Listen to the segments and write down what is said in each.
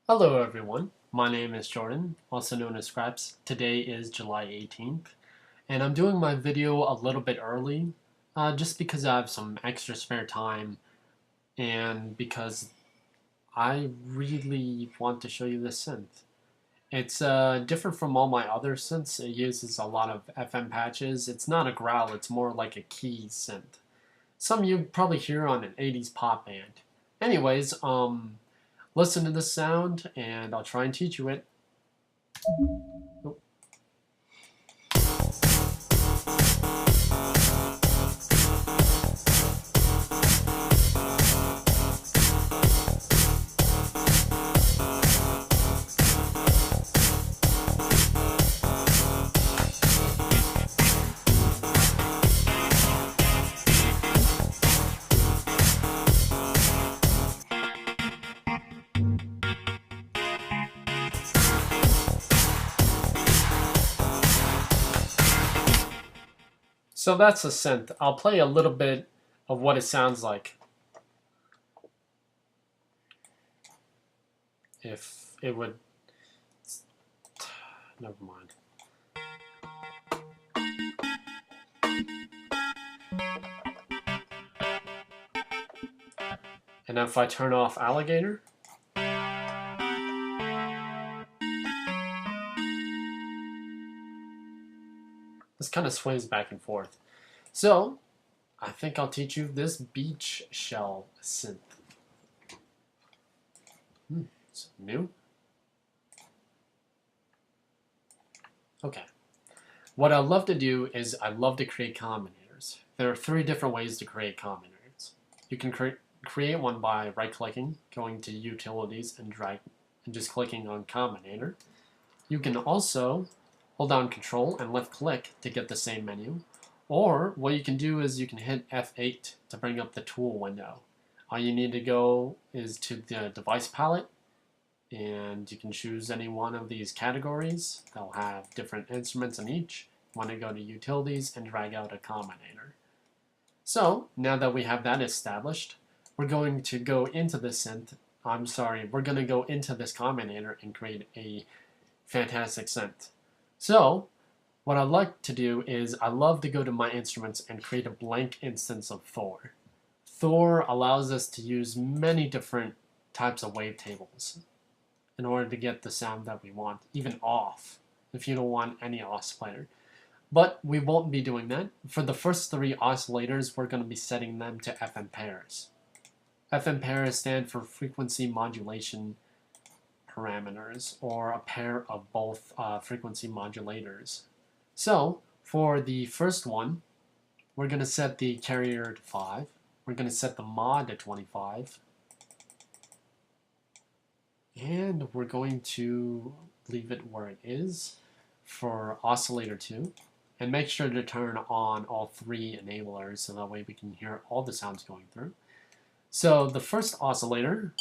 Hello everyone, my name is Jordan, also known as Scraps. Today is July 18th, and I'm doing my video a little bit early, just because I have some extra spare time, and because I really want to show you this synth. It's different from all my other synths. It uses a lot of FM patches. It's not a growl, it's more like a key synth. Some you'd probably hear on an 80s pop band. Anyways, listen to this sound, and I'll try and teach you it. Oh. So that's a synth. I'll play a little bit of what it sounds like. If it would... Never mind. And if I turn off Alligator... This kind of sways back and forth. So, I think I'll teach you this beach shell synth. It's new. Okay. What I love to do is I love to create combinators. There are 3 different ways to create combinators. You can create one by right-clicking, going to Utilities, and just clicking on Combinator. You can also hold down Control and left-click to get the same menu. Or what you can do is you can hit F8 to bring up the tool window. All you need to go is to the device palette, and you can choose any one of these categories. They'll have different instruments in each. You want to go to Utilities and drag out a Combinator. So now that we have that established, we're going to go into the synth. We're going to go into this Combinator and create a fantastic synth. So what I like to do is I love to go to my instruments and create a blank instance of Thor. Thor allows us to use many different types of wavetables in order to get the sound that we want, even off, if you don't want any oscillator. But we won't be doing that. For the first 3 oscillators, we're going to be setting them to FM pairs. FM pairs stand for frequency modulation parameters, or a pair of both frequency modulators. So, for the first one, we're going to set the carrier to 5. We're going to set the mod to 25. And we're going to leave it where it is for oscillator 2. And make sure to turn on all 3 enablers so that way we can hear all the sounds going through. So the first oscillator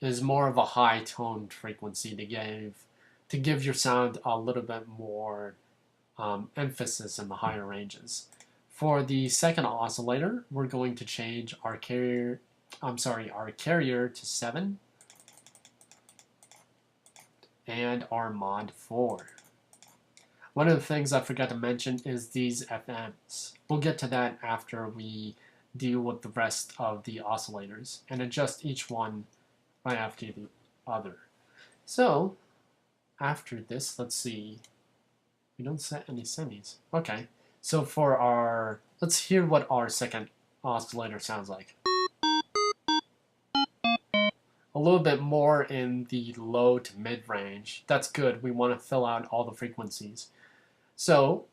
is more of a high toned frequency to give your sound a little bit more emphasis in the higher ranges. For the second oscillator, we're going to change our carrier to 7 and our mod 4. One of the things I forgot to mention is these FMs. We'll get to that after we deal with the rest of the oscillators and adjust each one right after the other. So, after this, let's see. We don't set any semis. Okay, so for let's hear what our second oscillator sounds like. A little bit more in the low to mid range. That's good. We want to fill out all the frequencies. So,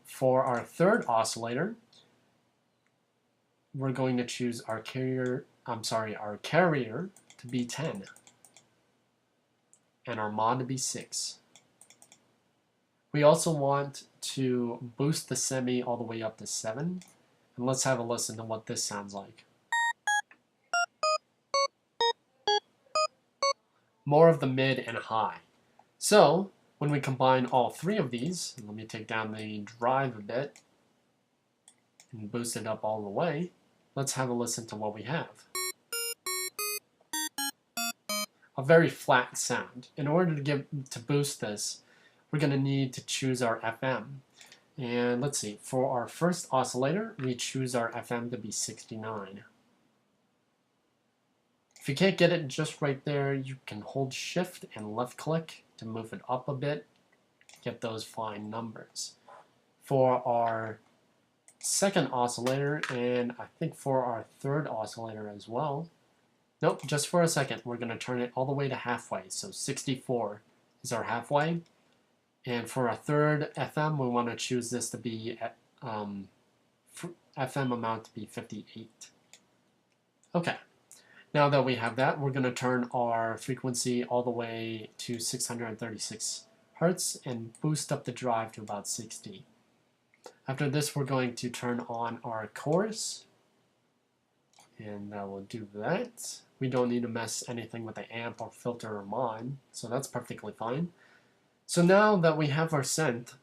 for our third oscillator, we're going to choose our carrier to be 10 and our mod to be 6. We also want to boost the semi all the way up to 7, and let's have a listen to what this sounds like. More of the mid and high. So when we combine all 3 of these, let me take down the drive a bit and boost it up all the way, let's have a listen to what we have. a very flat sound. In order to boost this, we're going to need to choose our FM. And let's see, for our first oscillator, we choose our FM to be 69. If you can't get it just right there, you can hold Shift and left click to move it up a bit, get those fine numbers. For our second oscillator, and I think for our third oscillator as well, nope, just for a second, we're going to turn it all the way to halfway. So 64 is our halfway. And for our third FM, we want to choose this to be FM amount to be 58. Okay, now that we have that, we're going to turn our frequency all the way to 636 Hertz and boost up the drive to about 60. After this, we're going to turn on our chorus, and that will do that. We don't need to mess anything with the amp or filter or mod, so that's perfectly fine. So now that we have our synth,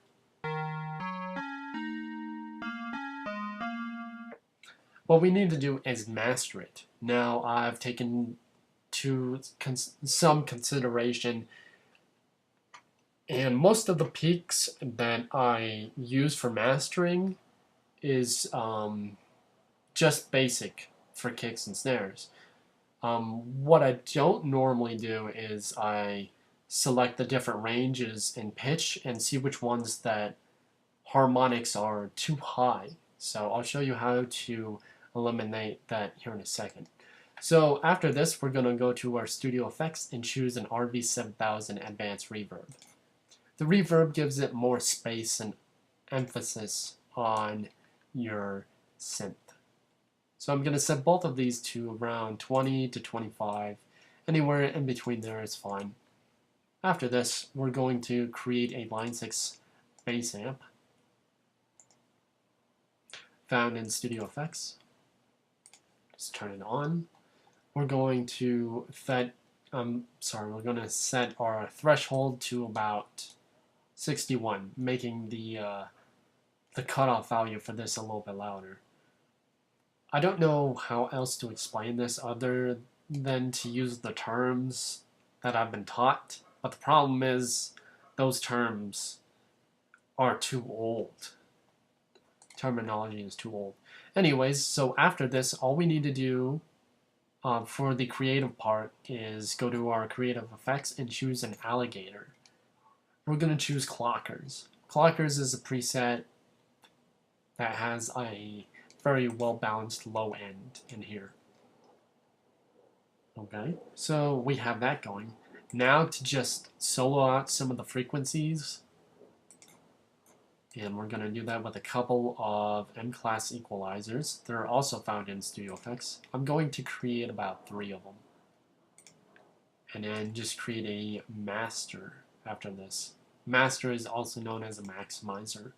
what we need to do is master it. Now I've taken some consideration, and most of the peaks that I use for mastering is just basic for kicks and snares. What I don't normally do is I select the different ranges in pitch and see which ones that harmonics are too high. So I'll show you how to eliminate that here in a second. So after this, we're going to go to our studio effects and choose an RV7000 Advanced Reverb. The reverb gives it more space and emphasis on your synth. So I'm going to set both of these to around 20 to 25. Anywhere in between there is fine. After this, we're going to create a Line 6 bass amp found in Studio Effects. Just turn it on. We're going to set our threshold to about 61, making the cutoff value for this a little bit louder. I don't know how else to explain this other than to use the terms that I've been taught. But the problem is, those terms are too old. Terminology is too old. Anyways, so after this, all we need to do for the creative part is go to our creative effects and choose an alligator. We're going to choose Clockers. Clockers is a preset that has a very well-balanced low end in here. Okay, so we have that going. Now to just solo out some of the frequencies, and we're going to do that with a couple of M-class equalizers. They're also found in Studio Effects. I'm going to create about 3 of them, and then just create a master after this. Master is also known as a maximizer.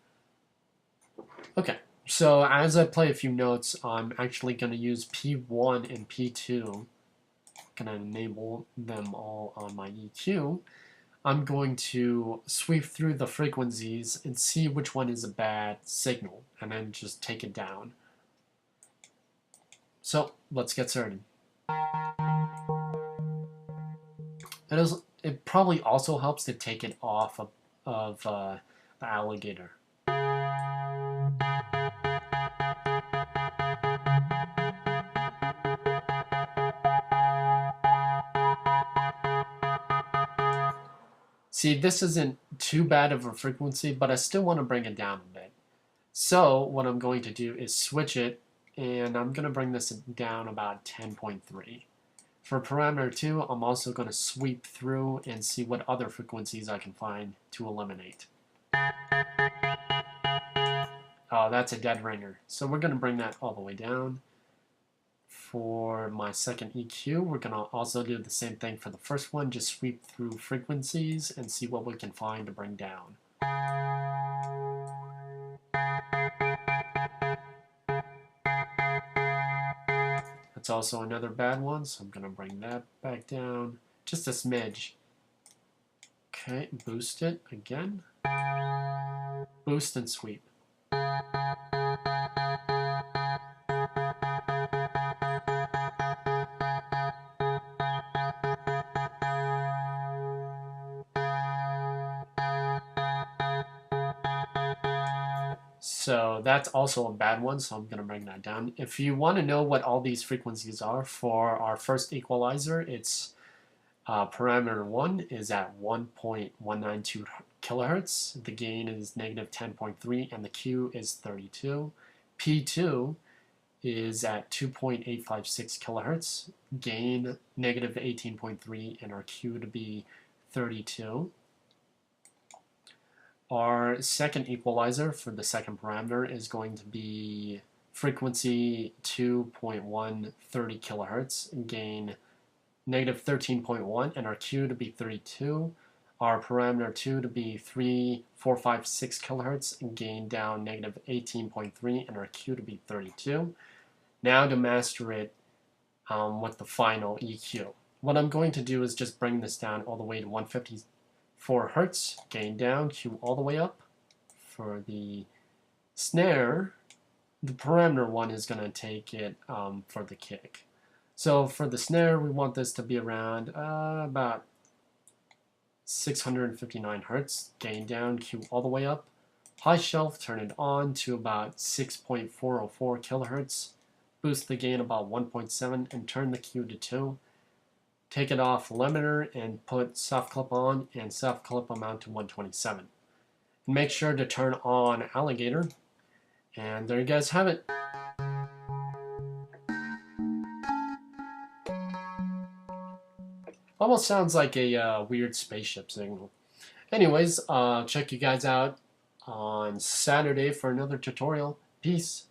Okay, so as I play a few notes, I'm actually going to use P1 and P2. Going to enable them all on my EQ. I'm going to sweep through the frequencies and see which one is a bad signal, and then just take it down. So let's get started. It probably also helps to take it off of the alligator. See, this isn't too bad of a frequency, but I still want to bring it down a bit. So what I'm going to do is switch it, and I'm going to bring this down about 10.3. For parameter 2, I'm also going to sweep through and see what other frequencies I can find to eliminate. Oh, that's a dead ringer. So we're going to bring that all the way down. For my second EQ, we're going to also do the same thing for the first one, just sweep through frequencies and see what we can find to bring down. That's also another bad one, so I'm going to bring that back down just a smidge. Okay, boost it again. Boost and sweep. So that's also a bad one, so I'm going to bring that down. If you want to know what all these frequencies are, for our first equalizer, it's parameter 1 is at 1.192 kilohertz. The gain is negative 10.3 and the Q is 32. P2 is at 2.856 kilohertz. Gain negative 18.3 and our Q to be 32. Our second equalizer for the second parameter is going to be frequency 2.130 kilohertz, gain negative 13.1, and our Q to be 32. Our parameter 2 to be 3456 kilohertz, and gain down negative 18.3, and our Q to be 32. Now to master it with the final EQ. What I'm going to do is just bring this down all the way to 154 hertz, gain down, Q all the way up. For the snare, the parameter 1 is going to take it for the kick. So for the snare, we want this to be around about 659 hertz, gain down, Q all the way up. High shelf, turn it on to about 6.404 kilohertz. Boost the gain about 1.7 and turn the Q to 2. Take it off limiter and put soft clip on and soft clip amount to 127. And make sure to turn on Alligator. And there you guys have it. Almost sounds like a weird spaceship signal. Anyways, check you guys out on Saturday for another tutorial. Peace.